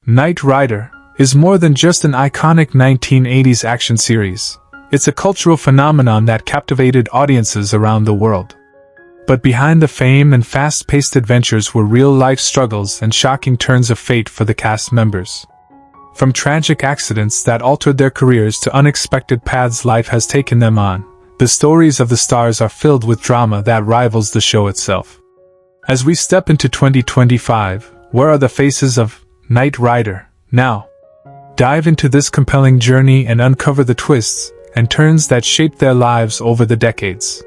Knight Rider is more than just an iconic 1980s action series. It's a cultural phenomenon that captivated audiences around the world. But behind the fame and fast-paced adventures were real-life struggles and shocking turns of fate for the cast members. From tragic accidents that altered their careers to unexpected paths life has taken them on, the stories of the stars are filled with drama that rivals the show itself. As we step into 2025, where are the faces of Knight Rider now? Dive into this compelling journey and uncover the twists and turns that shaped their lives over the decades.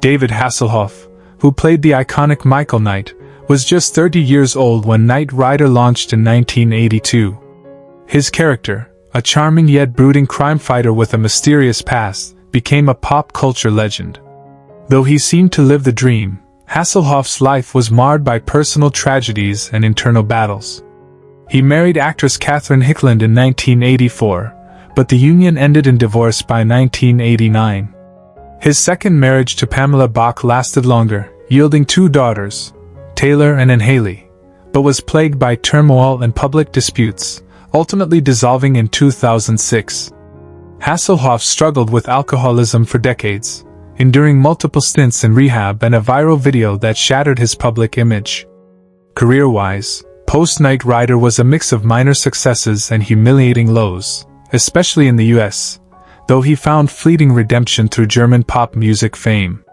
David Hasselhoff, who played the iconic Michael Knight, was just 30 years old when Knight Rider launched in 1982. His character, a charming yet brooding crime fighter with a mysterious past, became a pop culture legend. Though he seemed to live the dream, Hasselhoff's life was marred by personal tragedies and internal battles. He married actress Catherine Hickland in 1984, but the union ended in divorce by 1989. His second marriage to Pamela Bach lasted longer, yielding 2 daughters, Taylor and Anne Haley, but was plagued by turmoil and public disputes, ultimately dissolving in 2006. Hasselhoff struggled with alcoholism for decades, enduring multiple stints in rehab and a viral video that shattered his public image. Career-wise, post-Knight Rider was a mix of minor successes and humiliating lows, especially in the US, though he found fleeting redemption through German pop music fame.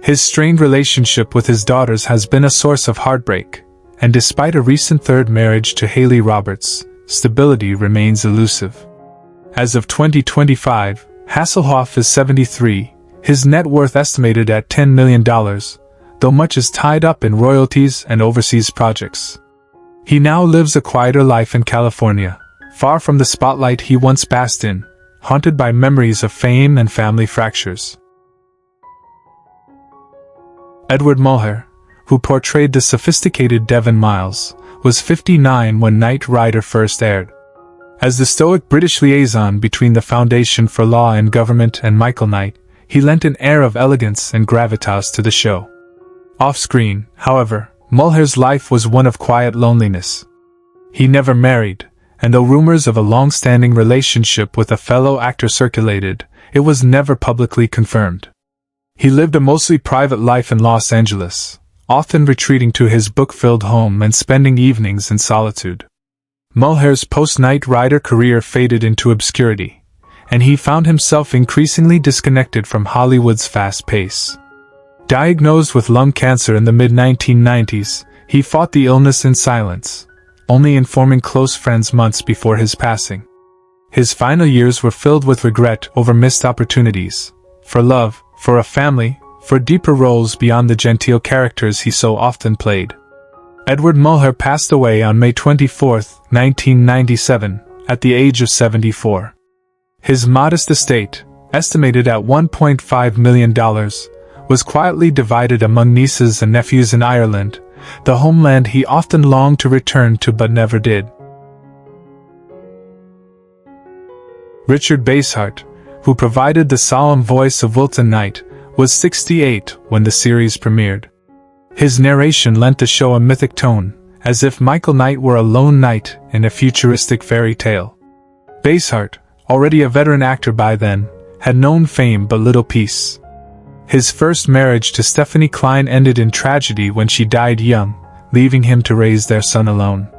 His strained relationship with his daughters has been a source of heartbreak, and despite a recent third marriage to Haley Roberts, stability remains elusive. As of 2025, Hasselhoff is 73, his net worth estimated at $10 million, though much is tied up in royalties and overseas projects. He now lives a quieter life in California, far from the spotlight he once basked in, haunted by memories of fame and family fractures. Edward Mulher, who portrayed the sophisticated Devon Miles, was 59 when Knight Rider first aired. As the stoic British liaison between the Foundation for Law and Government and Michael Knight, he lent an air of elegance and gravitas to the show. Off-screen, however, Mulher's life was one of quiet loneliness. He never married, and though rumors of a long-standing relationship with a fellow actor circulated, it was never publicly confirmed. He lived a mostly private life in Los Angeles, often retreating to his book-filled home and spending evenings in solitude. Mulher's post-Knight Rider career faded into obscurity, and he found himself increasingly disconnected from Hollywood's fast pace. Diagnosed with lung cancer in the mid-1990s, he fought the illness in silence, only informing close friends months before his passing. His final years were filled with regret over missed opportunities, for love, for a family, for deeper roles beyond the genteel characters he so often played. Edward Mulher passed away on May 24, 1997, at the age of 74. His modest estate, estimated at $1.5 million, was quietly divided among nieces and nephews in Ireland, the homeland he often longed to return to but never did. Richard Basehart, who provided the solemn voice of Wilton Knight, was 68 when the series premiered. His narration lent the show a mythic tone, as if Michael Knight were a lone knight in a futuristic fairy tale. Basehart, already a veteran actor by then, had known fame but little peace. His first marriage to Stephanie Klein ended in tragedy when she died young, leaving him to raise their son alone.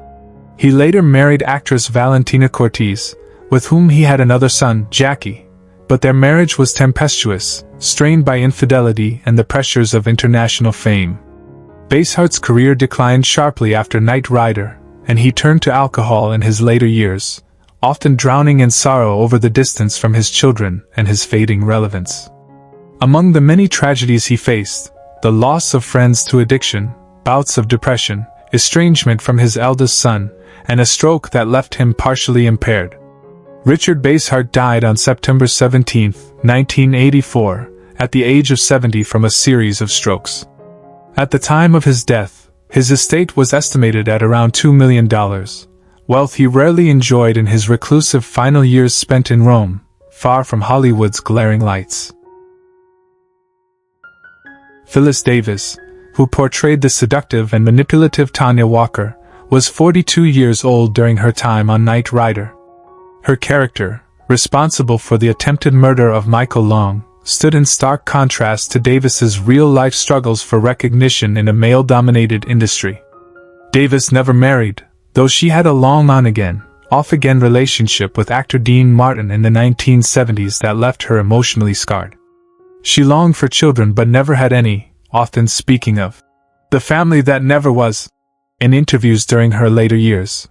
He later married actress Valentina Cortez, with whom he had another son, Jackie, but their marriage was tempestuous, strained by infidelity and the pressures of international fame. Basehart's career declined sharply after Knight Rider, and he turned to alcohol in his later years, often drowning in sorrow over the distance from his children and his fading relevance. Among the many tragedies he faced, the loss of friends to addiction, bouts of depression, estrangement from his eldest son, and a stroke that left him partially impaired. Richard Basehart died on September 17, 1984, at the age of 70 from a series of strokes. At the time of his death, his estate was estimated at around $2 million, wealth he rarely enjoyed in his reclusive final years spent in Rome, far from Hollywood's glaring lights. Phyllis Davis, who portrayed the seductive and manipulative Tanya Walker, was 42 years old during her time on Knight Rider. Her character, responsible for the attempted murder of Michael Long, stood in stark contrast to Davis's real-life struggles for recognition in a male-dominated industry. Davis never married, though she had a long on-again, off-again relationship with actor Dean Martin in the 1970s that left her emotionally scarred. She longed for children but never had any, often speaking of the family that never was, in interviews during her later years.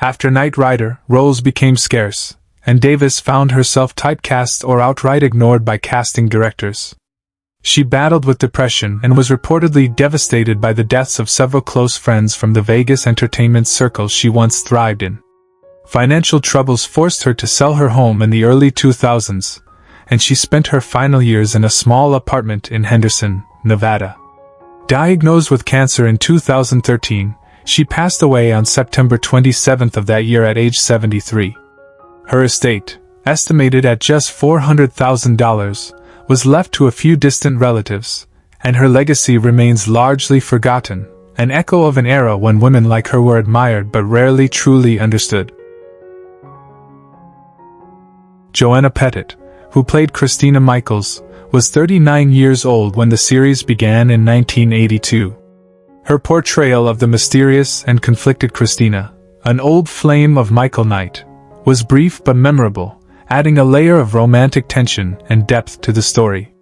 After Knight Rider, roles became scarce, and Davis found herself typecast or outright ignored by casting directors. She battled with depression and was reportedly devastated by the deaths of several close friends from the Vegas entertainment circle she once thrived in. Financial troubles forced her to sell her home in the early 2000s, and she spent her final years in a small apartment in Henderson, Nevada. Diagnosed with cancer in 2013, she passed away on September 27 of that year at age 73. Her estate, estimated at just $400,000, was left to a few distant relatives, and her legacy remains largely forgotten, an echo of an era when women like her were admired but rarely truly understood. Joanna Pettit, who played Christina Michaels, was 39 years old when the series began in 1982. Her portrayal of the mysterious and conflicted Christina, an old flame of Michael Knight, was brief but memorable, adding a layer of romantic tension and depth to the story.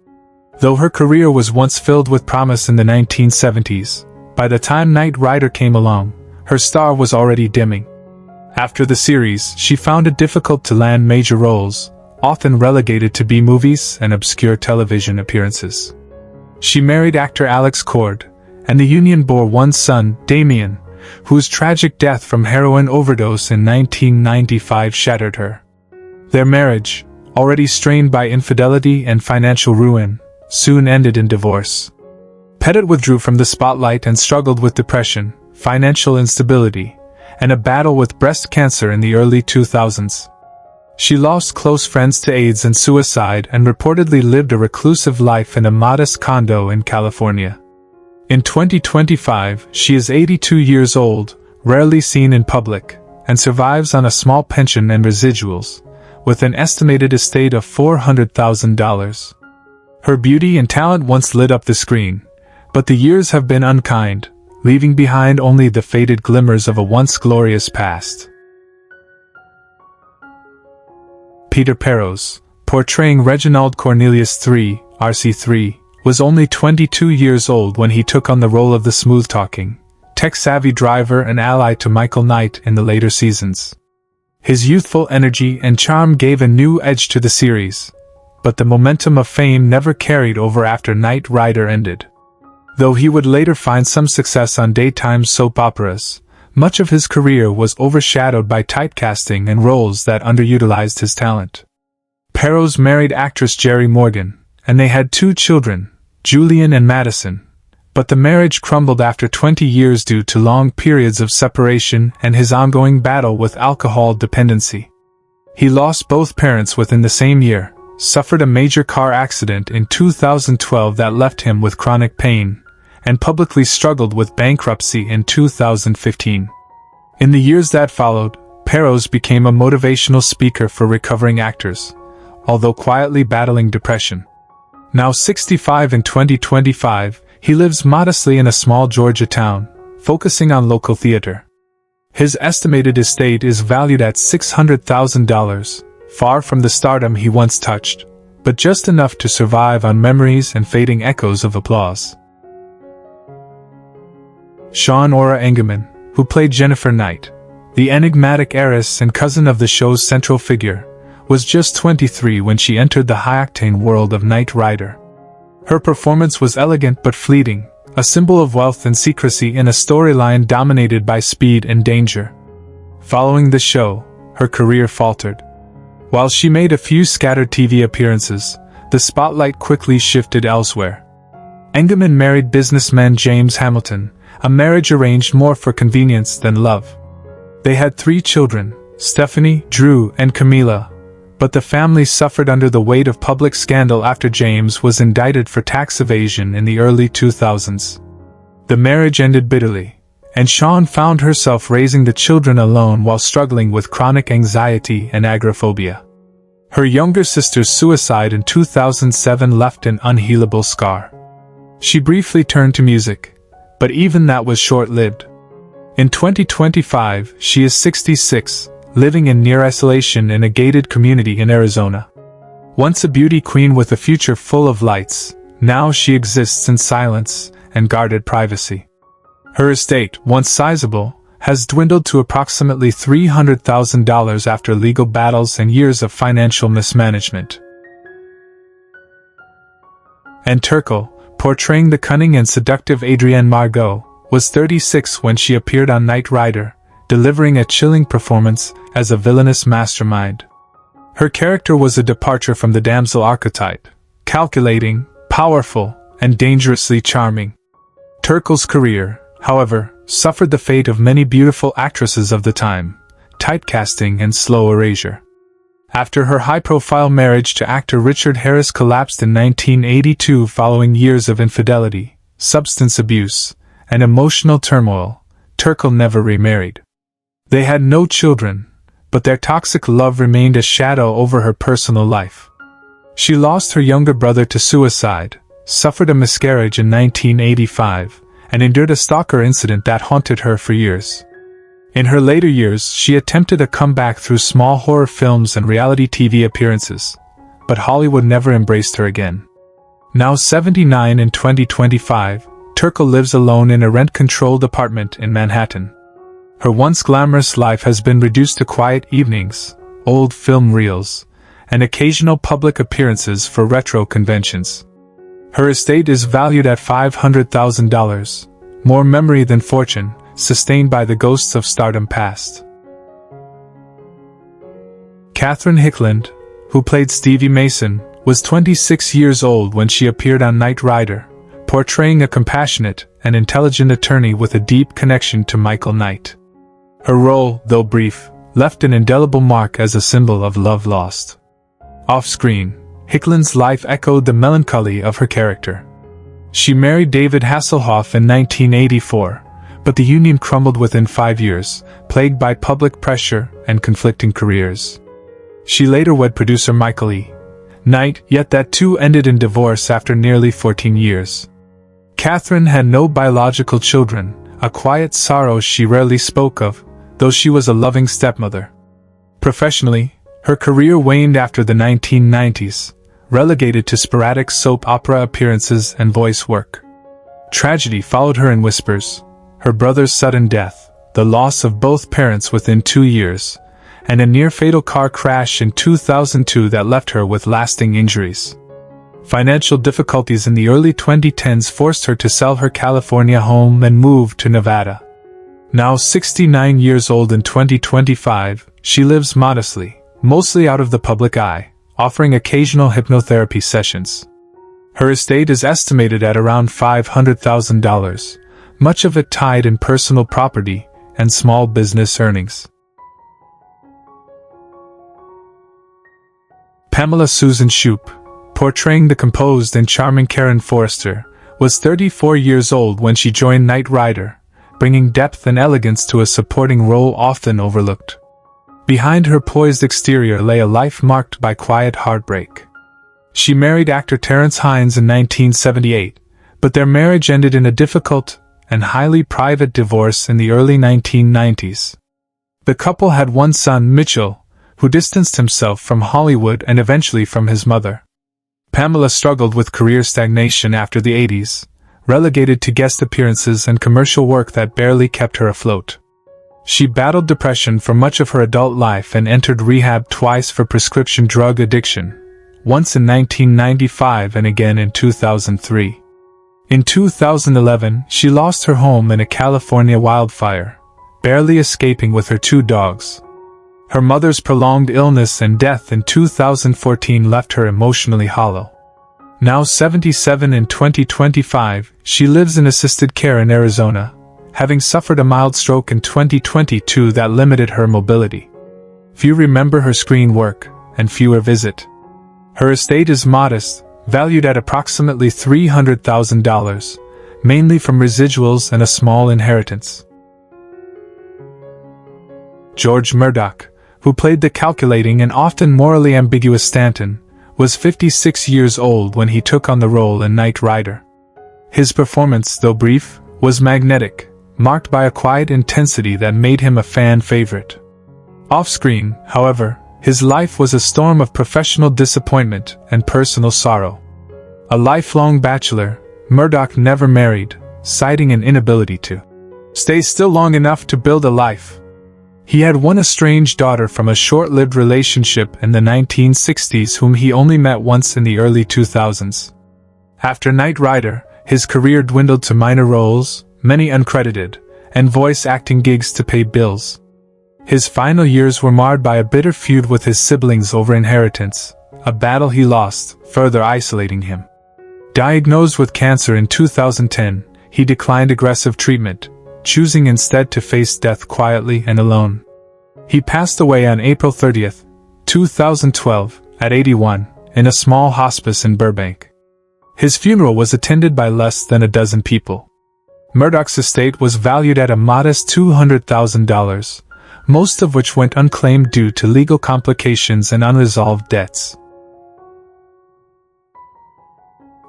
Though her career was once filled with promise in the 1970s, by the time Knight Rider came along, her star was already dimming. After the series, she found it difficult to land major roles, often relegated to B-movies and obscure television appearances. She married actor Alex Cord, and the union bore one son, Damien, whose tragic death from heroin overdose in 1995 shattered her. Their marriage, already strained by infidelity and financial ruin, soon ended in divorce. Pettit withdrew from the spotlight and struggled with depression, financial instability, and a battle with breast cancer in the early 2000s. She lost close friends to AIDS and suicide and reportedly lived a reclusive life in a modest condo in California. In 2025, she is 82 years old, rarely seen in public, and survives on a small pension and residuals, with an estimated estate of $400,000. Her beauty and talent once lit up the screen, but the years have been unkind, leaving behind only the faded glimmers of a once glorious past. Peter Penrose, portraying Reginald Cornelius III, RC3, was only 22 years old when he took on the role of the smooth-talking, tech-savvy driver and ally to Michael Knight in the later seasons. His youthful energy and charm gave a new edge to the series, but the momentum of fame never carried over after Knight Rider ended. Though he would later find some success on daytime soap operas, much of his career was overshadowed by typecasting and roles that underutilized his talent. Penrose married actress Jerry Morgan, and they had 2 children, Julian and Madison, but the marriage crumbled after 20 years due to long periods of separation and his ongoing battle with alcohol dependency. He lost both parents within the same year, suffered a major car accident in 2012 that left him with chronic pain, and publicly struggled with bankruptcy in 2015. In the years that followed, Penrose became a motivational speaker for recovering actors, although quietly battling depression. Now 65 in 2025, he lives modestly in a small Georgia town, focusing on local theater. His estimated estate is valued at $600,000, far from the stardom he once touched, but just enough to survive on memories and fading echoes of applause. Sean-Ora Engerman, who played Jennifer Knight, the enigmatic heiress and cousin of the show's central figure, was just 23 when she entered the high-octane world of Knight Rider. Her performance was elegant but fleeting, a symbol of wealth and secrecy in a storyline dominated by speed and danger. Following the show, her career faltered. While she made a few scattered TV appearances, the spotlight quickly shifted elsewhere. Engerman married businessman James Hamilton, a marriage arranged more for convenience than love. They had 3 children, Stephanie, Drew, and Camila, but the family suffered under the weight of public scandal after James was indicted for tax evasion in the early 2000s. The marriage ended bitterly, and Shawn found herself raising the children alone while struggling with chronic anxiety and agoraphobia. Her younger sister's suicide in 2007 left an unhealable scar. She briefly turned to music, but even that was short-lived. In 2025, she is 66, living in near isolation in a gated community in Arizona. Once a beauty queen with a future full of lights, now she exists in silence and guarded privacy. Her estate, once sizable, has dwindled to approximately $300,000 after legal battles and years of financial mismanagement. And Turkel, portraying the cunning and seductive Adrienne Margot, was 36 when she appeared on Knight Rider, delivering a chilling performance as a villainous mastermind. Her character was a departure from the damsel archetype, calculating, powerful, and dangerously charming. Turkel's career, however, suffered the fate of many beautiful actresses of the time, typecasting and slow erasure. After her high-profile marriage to actor Richard Harris collapsed in 1982 following years of infidelity, substance abuse, and emotional turmoil, Turkel never remarried. They had no children, but their toxic love remained a shadow over her personal life. She lost her younger brother to suicide, suffered a miscarriage in 1985, and endured a stalker incident that haunted her for years. In her later years, she attempted a comeback through small horror films and reality TV appearances, but Hollywood never embraced her again. Now 79 in 2025, Turkel lives alone in a rent-controlled apartment in Manhattan. Her once glamorous life has been reduced to quiet evenings, old film reels, and occasional public appearances for retro conventions. Her estate is valued at $500,000, more memory than fortune, sustained by the ghosts of stardom past. Catherine Hickland, who played Stevie Mason, was 26 years old when she appeared on Knight Rider, portraying a compassionate and intelligent attorney with a deep connection to Michael Knight. Her role, though brief, left an indelible mark as a symbol of love lost. Off-screen, Hickland's life echoed the melancholy of her character. She married David Hasselhoff in 1984, but the union crumbled within 5 years, plagued by public pressure and conflicting careers. She later wed producer Michael E. Knight, yet that too ended in divorce after nearly 14 years. Catherine had no biological children, a quiet sorrow she rarely spoke of, though she was a loving stepmother. Professionally, her career waned after the 1990s, relegated to sporadic soap opera appearances and voice work. Tragedy followed her in whispers: her brother's sudden death, the loss of both parents within 2 years, and a near-fatal car crash in 2002 that left her with lasting injuries. Financial difficulties in the early 2010s forced her to sell her California home and move to Nevada. Now 69 years old in 2025, she lives modestly, mostly out of the public eye, offering occasional hypnotherapy sessions. Her estate is estimated at around $500,000, much of it tied in personal property and small business earnings. Pamela Susan Shoop, portraying the composed and charming Karen Forrester, was 34 years old when she joined Knight Rider, bringing depth and elegance to a supporting role often overlooked. Behind her poised exterior lay a life marked by quiet heartbreak. She married actor Terrence Hines in 1978, but their marriage ended in a difficult and highly private divorce in the early 1990s. The couple had one son, Mitchell, who distanced himself from Hollywood and eventually from his mother. Pamela struggled with career stagnation after the 80s, relegated to guest appearances and commercial work that barely kept her afloat. She battled depression for much of her adult life and entered rehab twice for prescription drug addiction, once in 1995 and again in 2003. In 2011, she lost her home in a California wildfire, barely escaping with her 2 dogs. Her mother's prolonged illness and death in 2014 left her emotionally hollow. Now 77 in 2025, she lives in assisted care in Arizona, having suffered a mild stroke in 2022 that limited her mobility. Few remember her screen work, and fewer visit. Her estate is modest, valued at approximately $300,000, mainly from residuals and a small inheritance. George Murdoch, who played the calculating and often morally ambiguous Stanton, was 56 years old when he took on the role in Knight Rider. His performance, though brief, was magnetic, marked by a quiet intensity that made him a fan favorite. Off-screen, however, his life was a storm of professional disappointment and personal sorrow. A lifelong bachelor, Murdoch never married, citing an inability to stay still long enough to build a life. He had one estranged daughter from a short-lived relationship in the 1960s whom he only met once in the early 2000s. After Knight Rider, his career dwindled to minor roles, many uncredited, and voice acting gigs to pay bills. His final years were marred by a bitter feud with his siblings over inheritance, a battle he lost, further isolating him. Diagnosed with cancer in 2010, he declined aggressive treatment, choosing instead to face death quietly and alone. He passed away on April 30, 2012, at 81, in a small hospice in Burbank. His funeral was attended by less than a dozen people. Murdoch's estate was valued at a modest $200,000, most of which went unclaimed due to legal complications and unresolved debts.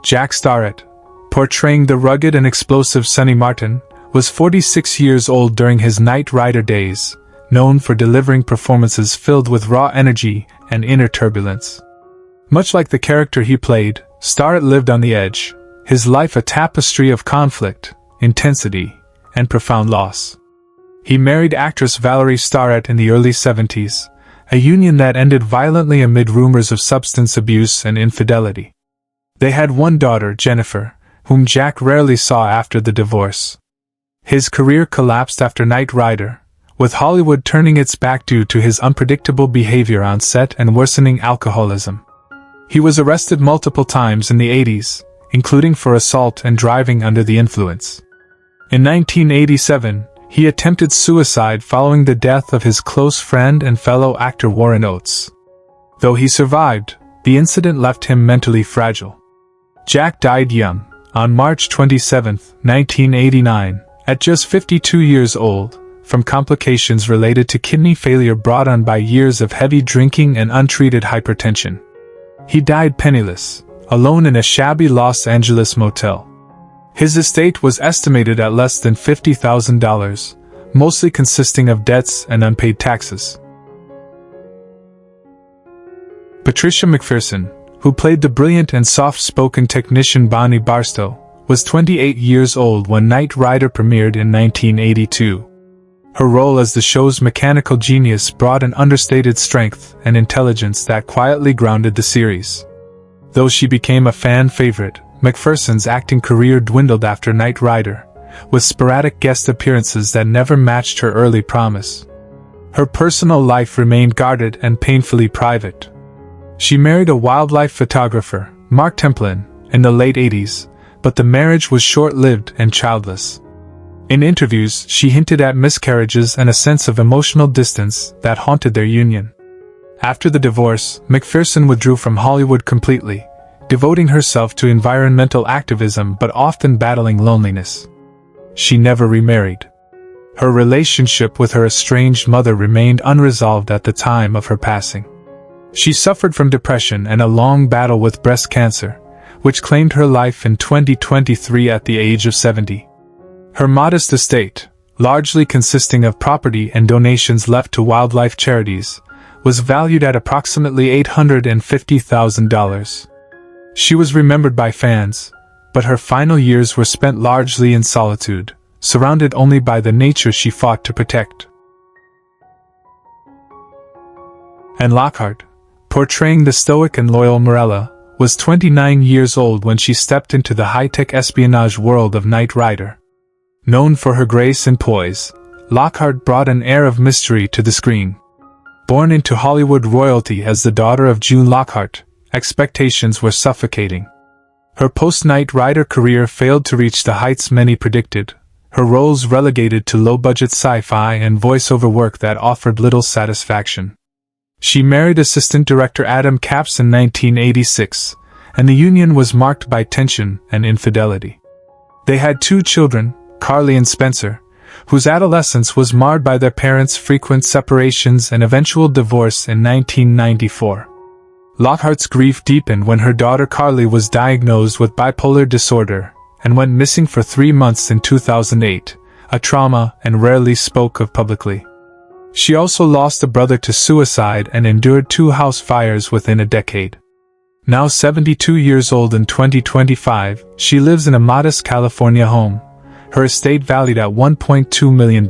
Jack Starrett, portraying the rugged and explosive Sonny Martin, was 46 years old during his Knight Rider days, known for delivering performances filled with raw energy and inner turbulence. Much like the character he played, Starrett lived on the edge, his life a tapestry of conflict, intensity, and profound loss. He married actress Valerie Starrett in the early 70s, a union that ended violently amid rumors of substance abuse and infidelity. They had one daughter, Jennifer, whom Jack rarely saw after the divorce. His career collapsed after Knight Rider, with Hollywood turning its back due to his unpredictable behavior on set and worsening alcoholism. He was arrested multiple times in the 80s, including for assault and driving under the influence. In 1987, he attempted suicide following the death of his close friend and fellow actor Warren Oates. Though he survived, the incident left him mentally fragile. Jack died young, on March 27, 1989, at just 52 years old, from complications related to kidney failure brought on by years of heavy drinking and untreated hypertension. He died penniless, alone in a shabby Los Angeles motel. His estate was estimated at less than $50,000, mostly consisting of debts and unpaid taxes. Patricia McPherson, who played the brilliant and soft-spoken technician Bonnie Barstow, was 28 years old when Knight Rider premiered in 1982. Her role as the show's mechanical genius brought an understated strength and intelligence that quietly grounded the series. Though she became a fan favorite, McPherson's acting career dwindled after Knight Rider, with sporadic guest appearances that never matched her early promise. Her personal life remained guarded and painfully private. She married a wildlife photographer, Mark Templin, in the late 80s, but the marriage was short-lived and childless. In interviews, she hinted at miscarriages and a sense of emotional distance that haunted their union. After the divorce, McPherson withdrew from Hollywood completely, devoting herself to environmental activism but often battling loneliness. She never remarried. Her relationship with her estranged mother remained unresolved at the time of her passing. She suffered from depression and a long battle with breast cancer, which claimed her life in 2023 at the age of 70. Her modest estate, largely consisting of property and donations left to wildlife charities, was valued at approximately $850,000. She was remembered by fans, but her final years were spent largely in solitude, surrounded only by the nature she fought to protect. Anne Lockhart, portraying the stoic and loyal Morella, was 29 years old when she stepped into the high-tech espionage world of Knight Rider. Known for her grace and poise, Lockhart brought an air of mystery to the screen. Born into Hollywood royalty as the daughter of June Lockhart, expectations were suffocating. Her post-Knight Rider career failed to reach the heights many predicted, her roles relegated to low-budget sci-fi and voiceover work that offered little satisfaction. She married assistant director Adam Capps in 1986, and the union was marked by tension and infidelity. They had 2 children, Carly and Spencer, whose adolescence was marred by their parents' frequent separations and eventual divorce in 1994. Lockhart's grief deepened when her daughter Carly was diagnosed with bipolar disorder and went missing for 3 months in 2008, a trauma and rarely spoke of publicly. She also lost a brother to suicide and endured 2 house fires within a decade. Now 72 years old in 2025, she lives in a modest California home, her estate valued at $1.2 million.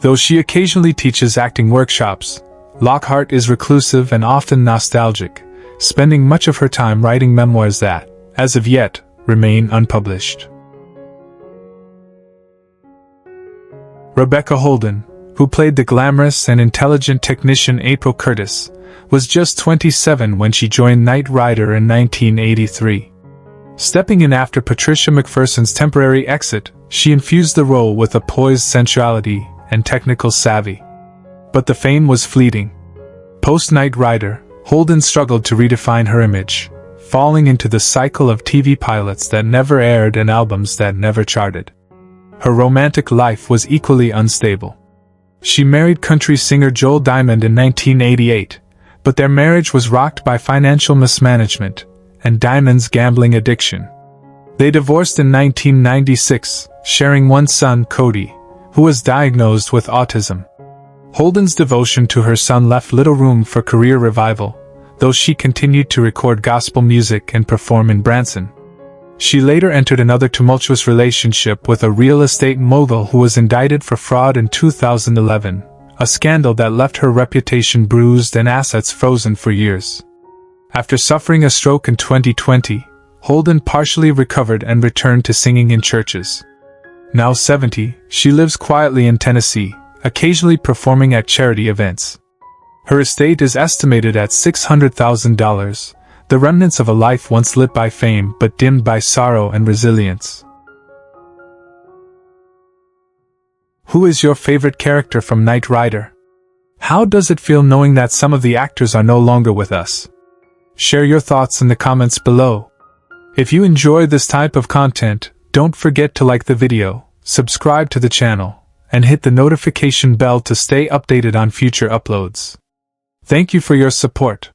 Though she occasionally teaches acting workshops, Lockhart is reclusive and often nostalgic, spending much of her time writing memoirs that, as of yet, remain unpublished. Rebecca Holden, who played the glamorous and intelligent technician April Curtis, was just 27 when she joined Knight Rider in 1983. Stepping in after Patricia McPherson's temporary exit, she infused the role with a poised sensuality and technical savvy. But the fame was fleeting. Post-Knight Rider, Holden struggled to redefine her image, falling into the cycle of TV pilots that never aired and albums that never charted. Her romantic life was equally unstable. She married country singer Joel Diamond in 1988, but their marriage was rocked by financial mismanagement and Diamond's gambling addiction. They divorced in 1996, sharing one son, Cody, who was diagnosed with autism. Holden's devotion to her son left little room for career revival, though she continued to record gospel music and perform in Branson. She later entered another tumultuous relationship with a real estate mogul who was indicted for fraud in 2011, a scandal that left her reputation bruised and assets frozen for years. After suffering a stroke in 2020, Holden partially recovered and returned to singing in churches. Now 70, she lives quietly in Tennessee, occasionally performing at charity events. Her estate is estimated at $600,000, the remnants of a life once lit by fame but dimmed by sorrow and resilience. Who is your favorite character from Knight Rider? How does it feel knowing that some of the actors are no longer with us? Share your thoughts in the comments below. If you enjoy this type of content, don't forget to like the video, subscribe to the channel, and hit the notification bell to stay updated on future uploads. Thank you for your support.